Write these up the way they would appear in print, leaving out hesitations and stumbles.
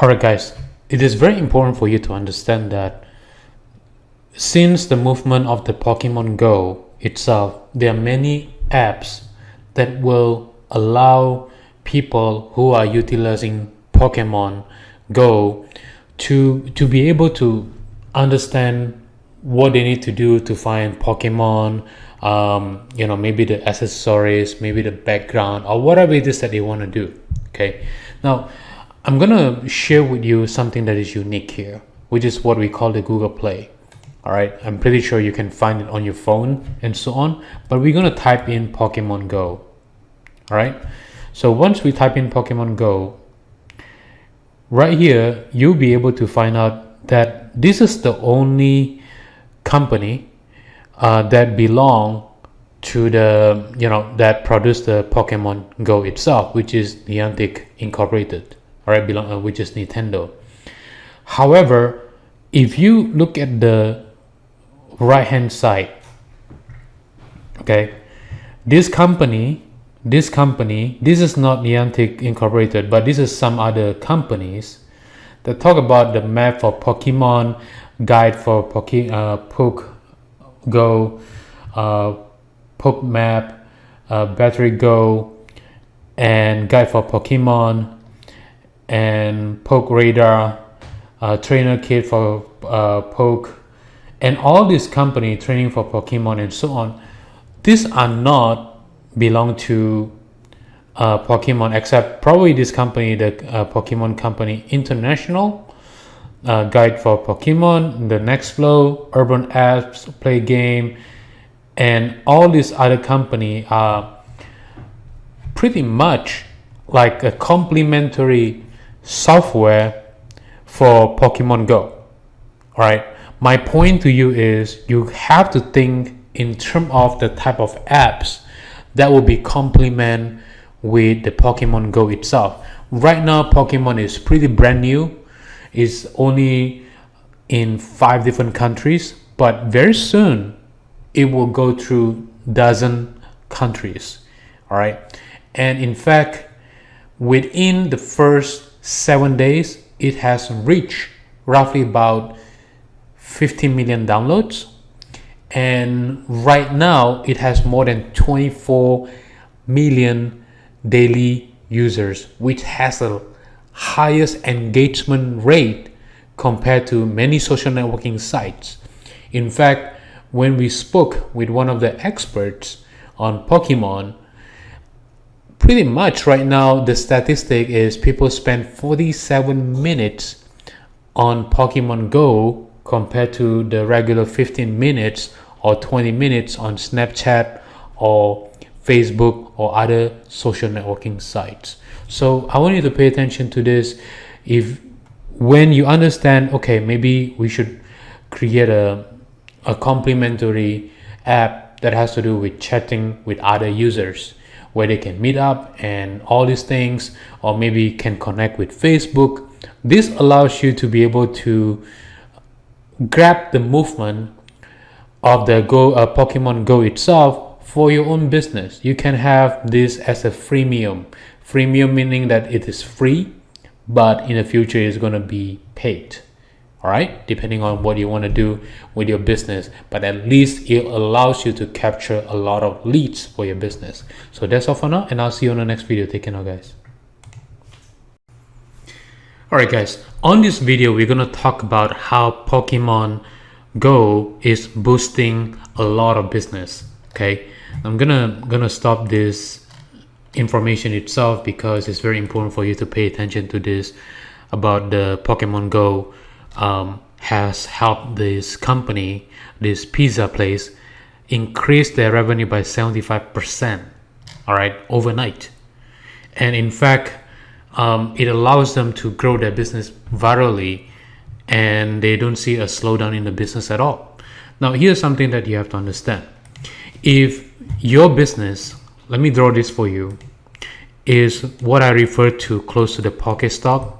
Alright guys, it is very important for you to understand that since the movement of the Pokemon Go itself, there are many apps that will allow people who are utilizing Pokemon Go to be able to understand what they need to do to find Pokemon, maybe the accessories, maybe the background, or whatever it is that they want to do. Okay, now I'm gonna share with you something that is unique here, which is what we call the Google Play. All right, I'm pretty sure you can find it on your phone and so on, but we're gonna type in Pokemon Go. All right, so once we type in Pokemon Go, right here you'll be able to find out that this is the only company that belong to the that produce the Pokemon Go itself, which is Niantic Incorporated. All right, which is Nintendo. However, if you look at the right hand side, okay, this company, this is not Niantic Incorporated, but this is some other companies that talk about the map for Pokemon, guide for Poke Go, Poke Map, Battery Go, and guide for Pokemon, and Poke Radar, trainer kit for Poke, and all this company training for Pokemon and so on. These are not belong to Pokemon, except probably this company, the Pokemon Company International, guide for Pokemon, the Next Flow, Urban Apps, Play Game, and all these other company are pretty much like a complementary software for Pokemon Go. All right, my point to you is you have to think in terms of the type of apps that will be complement with the Pokemon Go itself. Right now Pokemon is pretty brand new. It's only in 5 different countries, but very soon it will go through dozen countries. All right, and in fact within the first 7 days it has reached roughly about 15 million downloads, and right now it has more than 24 million daily users, which has the highest engagement rate compared to many social networking sites. In fact, when we spoke with one of the experts on Pokemon, pretty much right now the statistic is people spend 47 minutes on Pokemon Go compared to the regular 15 minutes or 20 minutes on Snapchat or Facebook or other social networking sites. So I want you to pay attention to this. When you understand, okay, maybe we should create a complementary app that has to do with chatting with other users, where they can meet up and all these things, or maybe can connect with Facebook. This allows you to be able to grab the movement of the Pokemon Go itself for your own business. You can have this as a freemium meaning that it is free, but in the future it's going to be paid. All right, depending on what you want to do with your business, but at least it allows you to capture a lot of leads for your business. So that's all for now, and I'll see you on the next video. Take care now, guys. All right, guys, on this video we're going to talk about how Pokemon Go is boosting a lot of business. Okay, I'm gonna stop this information itself because it's very important for you to pay attention to this about the Pokemon Go. Has helped this company, this pizza place, increase their revenue by 75%, all right, overnight. And in fact, it allows them to grow their business virally, and they don't see a slowdown in the business at all. Now, here's something that you have to understand. If your business, let me draw this for you, is what I refer to close to the Pokestop,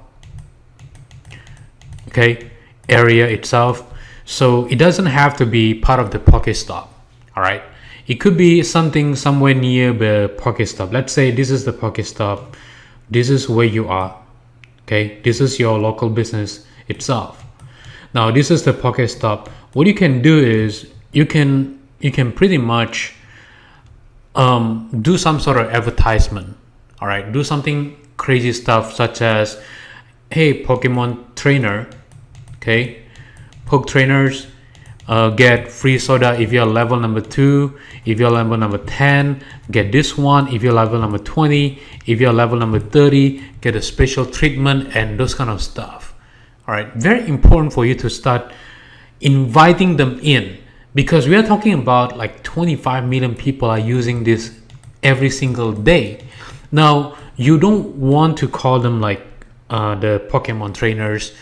okay, area itself. So it doesn't have to be part of the Pokestop. All right, it could be something somewhere near the Pokestop. Let's say this is the Pokestop, this is where you are. Okay, this is your local business itself. Now this is the Pokestop. What you can do is you can pretty much do some sort of advertisement. All right, do something crazy stuff such as, hey, Pokemon trainer, okay, Poke trainers, get free soda if you're level number 2. If you're level number 10, get this one. If you're level number 20, if you're level number 30, get a special treatment, and those kind of stuff. All right, very important for you to start inviting them in, because we are talking about like 25 million people are using this every single day. Now, you don't want to call them like the Pokemon trainers,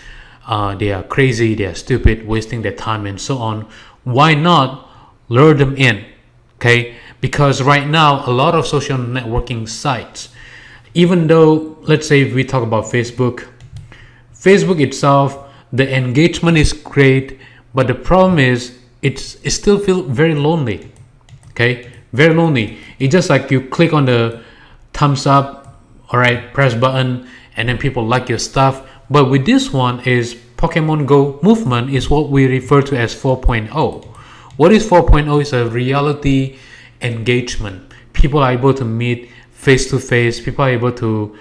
they are crazy, they are stupid, wasting their time and so on. Why not lure them in? Okay, because right now a lot of social networking sites, even though, let's say if we talk about Facebook itself, the engagement is great, but the problem is it still feels very lonely. Okay, very lonely. It's just like you click on the thumbs up, all right, press button, and then people like your stuff. But with this one is Pokemon Go movement is what we refer to as 4.0. What is 4.0? Is a reality engagement. People are able to meet face to face. People are able to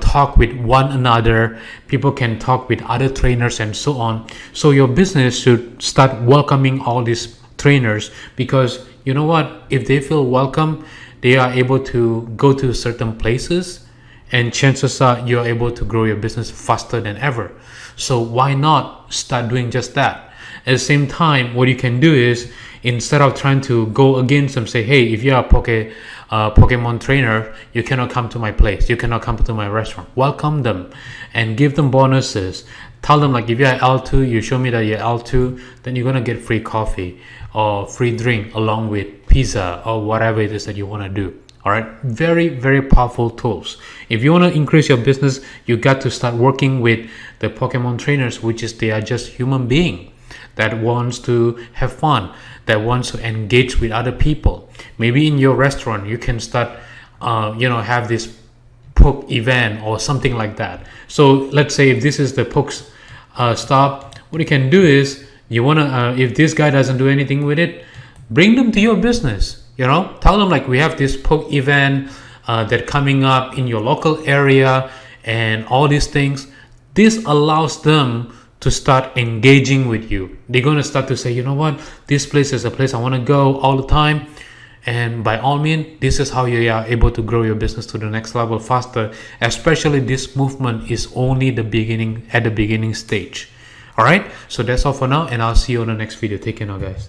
talk with one another. People can talk with other trainers and so on. So your business should start welcoming all these trainers, because you know what? If they feel welcome, they are able to go to certain places, and chances are you're able to grow your business faster than ever. So why not start doing just that? At the same time, what you can do is, instead of trying to go against them, say, hey, if you're a Pokemon trainer, you cannot come to my place, you cannot come to my restaurant. Welcome them and give them bonuses. Tell them, like, if you're L2, you show me that you're L2, then you're gonna get free coffee or free drink along with pizza or whatever it is that you want to do. All right, very, very powerful tools. If you want to increase your business, you got to start working with the Pokemon trainers, which is they are just human being that wants to have fun, that wants to engage with other people. Maybe in your restaurant, you can start, have this Poke event or something like that. So let's say if this is the Poke stop, what you can do is, you wanna, if this guy doesn't do anything with it, bring them to your business. Tell them, like, we have this Poke event that coming up in your local area and all these things. This allows them to start engaging with you. They're going to start to say, you know what, this place is a place I want to go all the time. And by all means, this is how you are able to grow your business to the next level faster. Especially this movement is only the beginning, at the beginning stage. All right, so that's all for now, and I'll see you on the next video. Take care now, guys.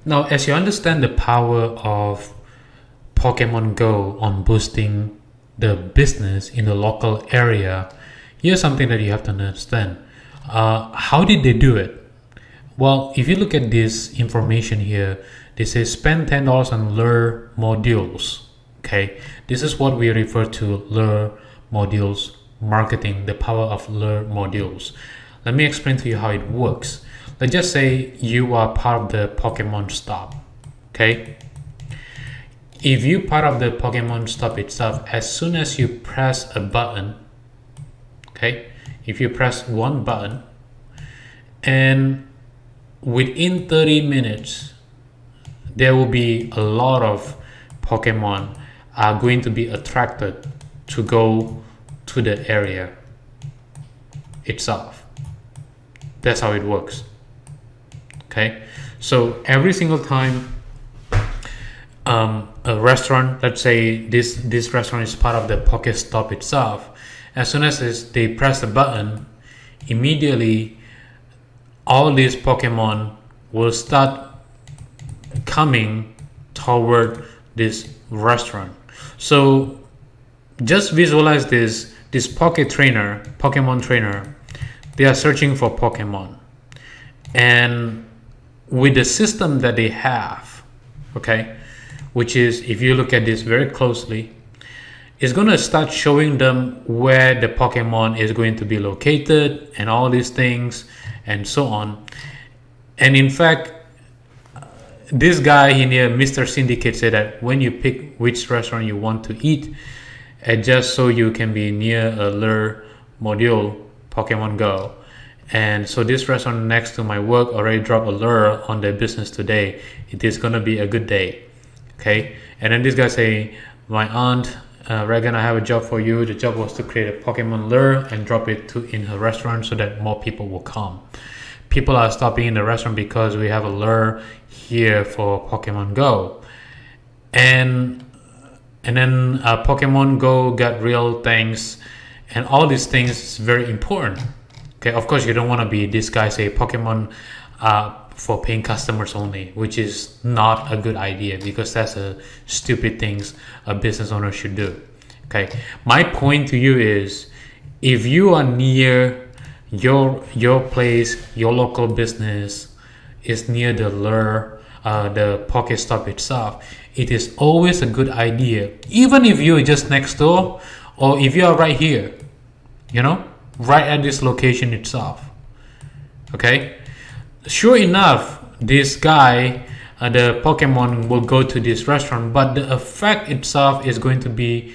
Now, as you understand the power of Pokemon Go on boosting the business in the local area, here's something that you have to understand. How did they do it? Well, if you look at this information here, they say spend $10 on lure modules. Okay, this is what we refer to lure modules marketing, the power of lure modules. Let me explain to you how it works. Let's just say you are part of the Pokemon Stop. Okay, if you part of the Pokemon Stop itself, as soon as you press a button, okay, if you press one button, and within 30 minutes there will be a lot of Pokemon are going to be attracted to go to the area itself. That's how it works. Okay, so every single time a restaurant, let's say this restaurant is part of the Pokestop itself, as soon as they press the button, immediately all these Pokemon will start coming toward this restaurant. So just visualize this Pokemon trainer, they are searching for Pokemon, and with the system that they have, okay, which is, if you look at this very closely, it's going to start showing them where the Pokemon is going to be located and all these things and so on. And in fact, this guy in here, Mr. Syndicate, said that when you pick which restaurant you want to eat, and just so you can be near a lure module Pokemon Go. And so this restaurant next to my work already dropped a lure on their business today. It is gonna be a good day. Okay. And then this guy say, my aunt Reagan, I have a job for you. The job was to create a Pokemon lure and drop it in her restaurant so that more people will come. People are stopping in the restaurant because we have a lure here for Pokemon Go. And then Pokemon Go got real things, and all these things is very important. Okay, of course you don't want to be this guy say Pokemon for paying customers only, which is not a good idea because that's a stupid things a business owner should do. Okay, my point to you is, if you are near your place, your local business is near the lure, the Pokestop itself, it is always a good idea, even if you're just next door or if you are right here, right at this location itself. Okay, sure enough, this guy, the Pokemon will go to this restaurant, but the effect itself is going to be,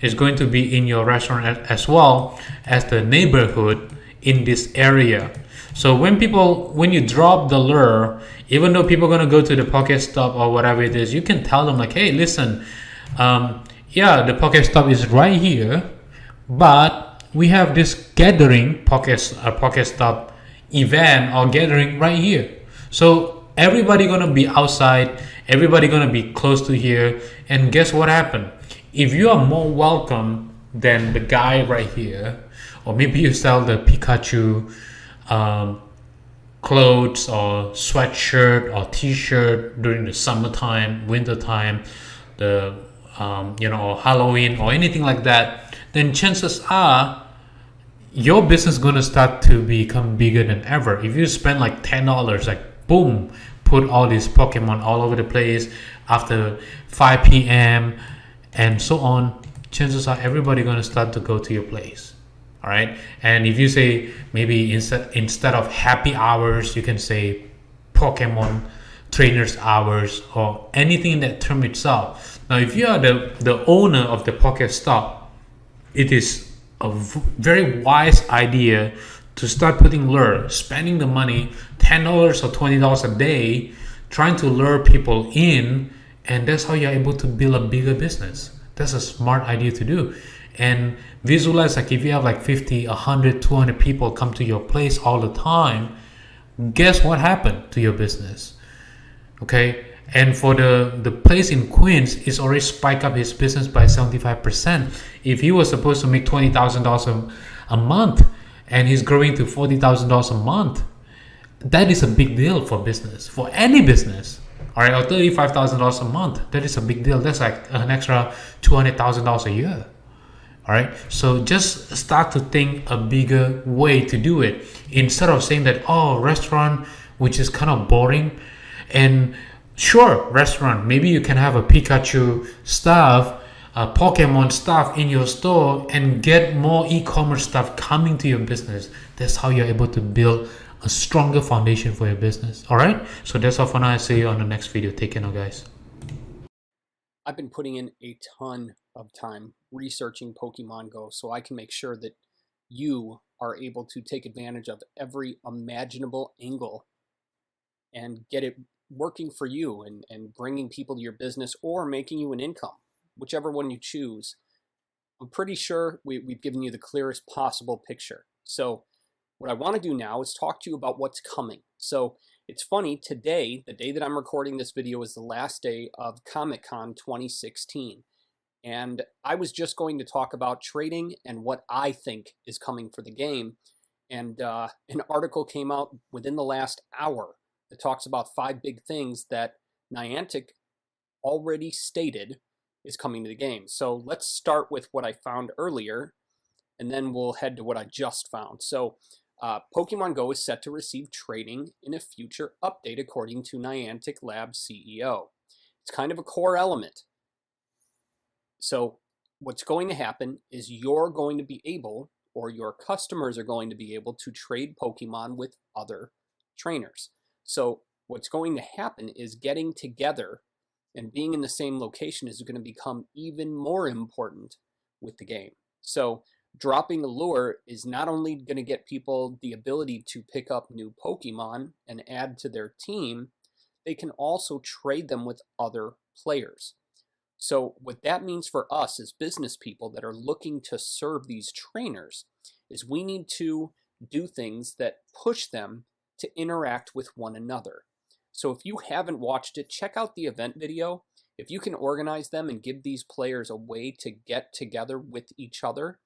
is going to be in your restaurant as well as the neighborhood in this area. So when you drop the lure, even though people are going to go to the Pokestop or whatever it is, you can tell them like, hey, listen, the Pokestop is right here, but we have this gathering Pokestop event or gathering right here. So everybody going to be outside, everybody going to be close to here, and guess what happened? If you are more welcome than the guy right here, or maybe you sell the Pikachu clothes or sweatshirt or t-shirt during the summertime, wintertime, or Halloween or anything like that, then chances are your business is going to start to become bigger than ever. If you spend like $10, like boom, put all these Pokemon all over the place after 5 p.m. and so on, chances are everybody going to start to go to your place. All right. And if you say maybe instead of happy hours, you can say Pokemon trainers hours or anything in that term itself. Now, if you are the owner of the Pokestop, it is a very wise idea to start putting lure, spending the money, $10 or $20 a day, trying to lure people in, and that's how you're able to build a bigger business. That's a smart idea to do. And visualize, like if you have like 50, 100, 200 people come to your place all the time, guess what happened to your business? Okay. And for the place in Queens, it's already spiked up his business by 75%. If he was supposed to make $20,000 a month and he's growing to $40,000 a month, that is a big deal for business, for any business. All right, or $35,000 a month, that is a big deal. That's like an extra $200,000 a year. All right, so just start to think a bigger way to do it instead of saying that, restaurant, which is kind of boring. And sure, restaurant, maybe you can have a Pikachu stuff, Pokemon stuff in your store and get more e-commerce stuff coming to your business. That's how you're able to build a stronger foundation for your business. All right, so that's all for now. I'll see you on the next video. Take care now, guys. I've been putting in a ton of time researching Pokemon Go so I can make sure that you are able to take advantage of every imaginable angle and get it working for you and bringing people to your business or making you an income, whichever one you choose. I'm pretty sure we've given you the clearest possible picture. So what I want to do now is talk to you about what's coming. So it's funny, today, the day that I'm recording this video, is the last day of Comic-Con 2016. And I was just going to talk about trading and what I think is coming for the game. And an article came out within the last hour that talks about 5 big things that Niantic already stated is coming to the game. So let's start with what I found earlier, and then we'll head to what I just found. So Pokemon Go is set to receive trading in a future update, according to Niantic Labs CEO. It's kind of a core element. So what's going to happen is you're going to be able, or your customers are going to be able, to trade Pokemon with other trainers. So what's going to happen is getting together And being in the same location is going to become even more important with the game. So dropping a lure is not only going to get people the ability to pick up new Pokemon and add to their team, they can also trade them with other players. So what that means for us as business people that are looking to serve these trainers is we need to do things that push them to interact with one another. So if you haven't watched it, check out the event video. If you can organize them and give these players a way to get together with each other,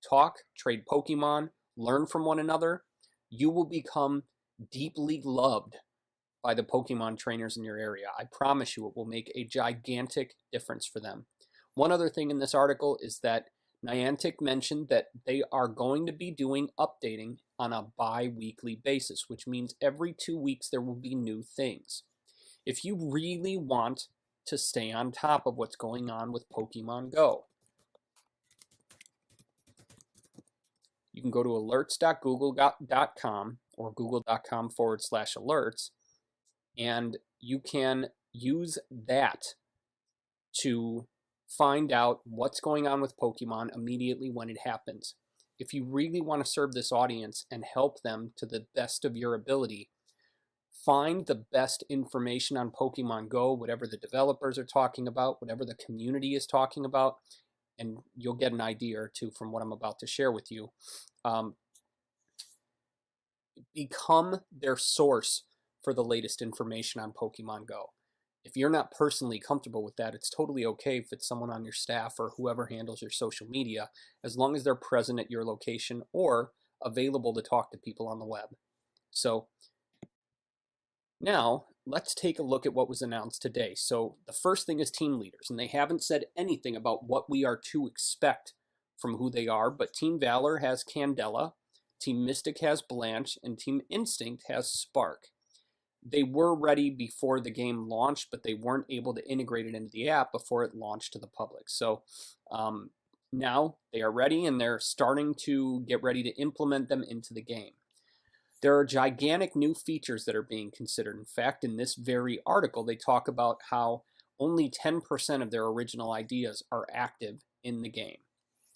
talk, trade Pokemon, learn from one another, you will become deeply loved by the Pokemon trainers in your area. I promise you it will make a gigantic difference for them. One other thing in this article is that Niantic mentioned that they are going to be doing updating on a bi-weekly basis, which means every 2 weeks there will be new things. If you really want to stay on top of what's going on with Pokemon Go, you can go to alerts.google.com or google.com/alerts, and you can use that to find out what's going on with Pokemon immediately when it happens. If you really want to serve this audience and help them to the best of your ability, find the best information on Pokemon Go, whatever the developers are talking about, whatever the community is talking about, and you'll get an idea or two from what I'm about to share with you. Become their source for the latest information on Pokemon Go. If you're not personally comfortable with that, it's totally okay if it's someone on your staff or whoever handles your social media, as long as they're present at your location or available to talk to people on the web. So now let's take a look at what was announced today. So the first thing is team leaders, and they haven't said anything about what we are to expect from who they are, but Team Valor has Candela, Team Mystic has Blanche, and Team Instinct has Spark. They were ready before the game launched, but they weren't able to integrate it into the app before it launched to the public. So now they are ready, and they're starting to get ready to implement them into the game. There are gigantic new features that are being considered. In fact, in this very article, they talk about how only 10% of their original ideas are active in the game.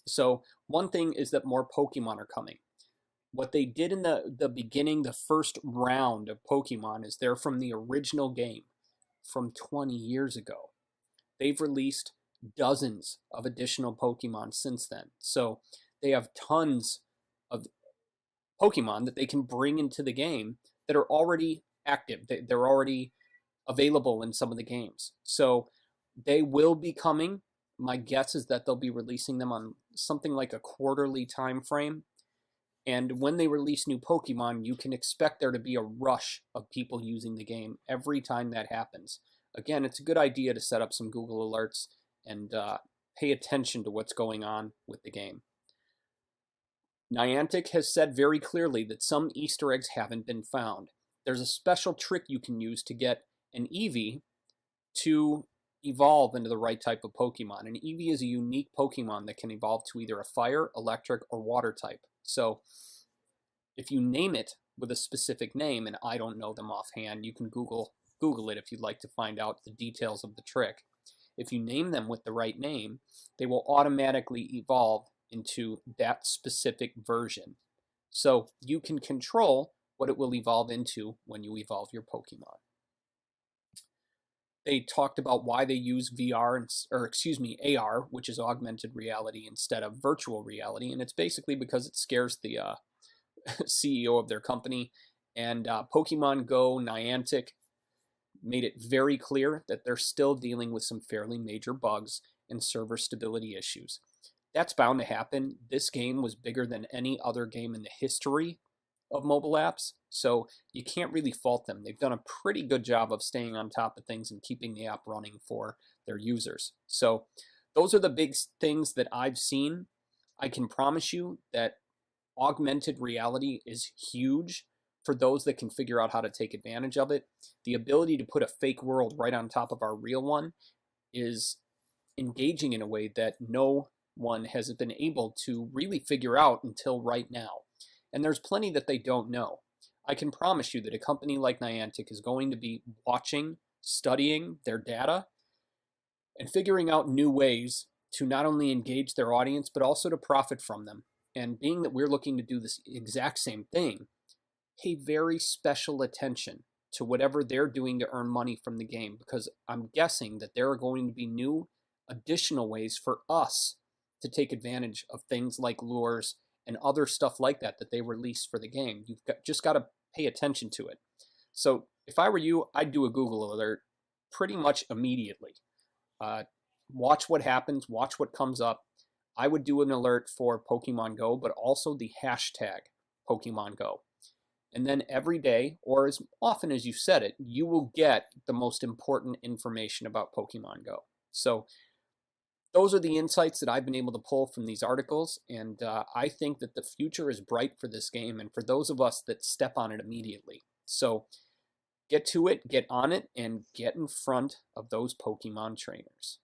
So one thing is that more Pokemon are coming. What they did in the beginning, the first round of Pokemon, is they're from the original game from 20 years ago. They've released dozens of additional Pokemon since then. So they have tons of Pokemon that they can bring into the game that are already active. They're already available in some of the games. So they will be coming. My guess is that they'll be releasing them on something like a quarterly time frame. And when they release new Pokemon, you can expect there to be a rush of people using the game every time that happens. Again, it's a good idea to set up some Google Alerts and pay attention to what's going on with the game. Niantic has said very clearly that some Easter eggs haven't been found. There's a special trick you can use to get an Eevee to evolve into the right type of Pokemon. An Eevee is a unique Pokemon that can evolve to either a fire, electric, or water type. So if you name it with a specific name, and I don't know them offhand, you can Google it if you'd like to find out the details of the trick. If you name them with the right name, they will automatically evolve into that specific version. So you can control what it will evolve into when you evolve your Pokemon. They talked about why they use AR, which is augmented reality, instead of virtual reality, and it's basically because it scares the CEO of their company. And Pokemon Go Niantic made it very clear that they're still dealing with some fairly major bugs and server stability issues. That's bound to happen. This game was bigger than any other game in the history of mobile apps, so you can't really fault them. They've done a pretty good job of staying on top of things and keeping the app running for their users. So those are the big things that I've seen. I can promise you that augmented reality is huge for those that can figure out how to take advantage of it. The ability to put a fake world right on top of our real one is engaging in a way that no one has been able to really figure out until right now. And there's plenty that they don't know. I can promise you that a company like Niantic is going to be watching, studying their data, and figuring out new ways to not only engage their audience, but also to profit from them. And being that we're looking to do this exact same thing, pay very special attention to whatever they're doing to earn money from the game, because I'm guessing that there are going to be new additional ways for us to take advantage of things like lures and other stuff like that that they release for the game. Just got to pay attention to it. So if I were you, I'd do a Google alert pretty much immediately. Watch what happens, watch what comes up. I would do an alert for Pokemon Go, but also the hashtag Pokemon Go. And then every day, or as often as you set it, you will get the most important information about Pokemon Go. So those are the insights that I've been able to pull from these articles, and I think that the future is bright for this game and for those of us that step on it immediately. So get to it, get on it, and get in front of those Pokemon trainers.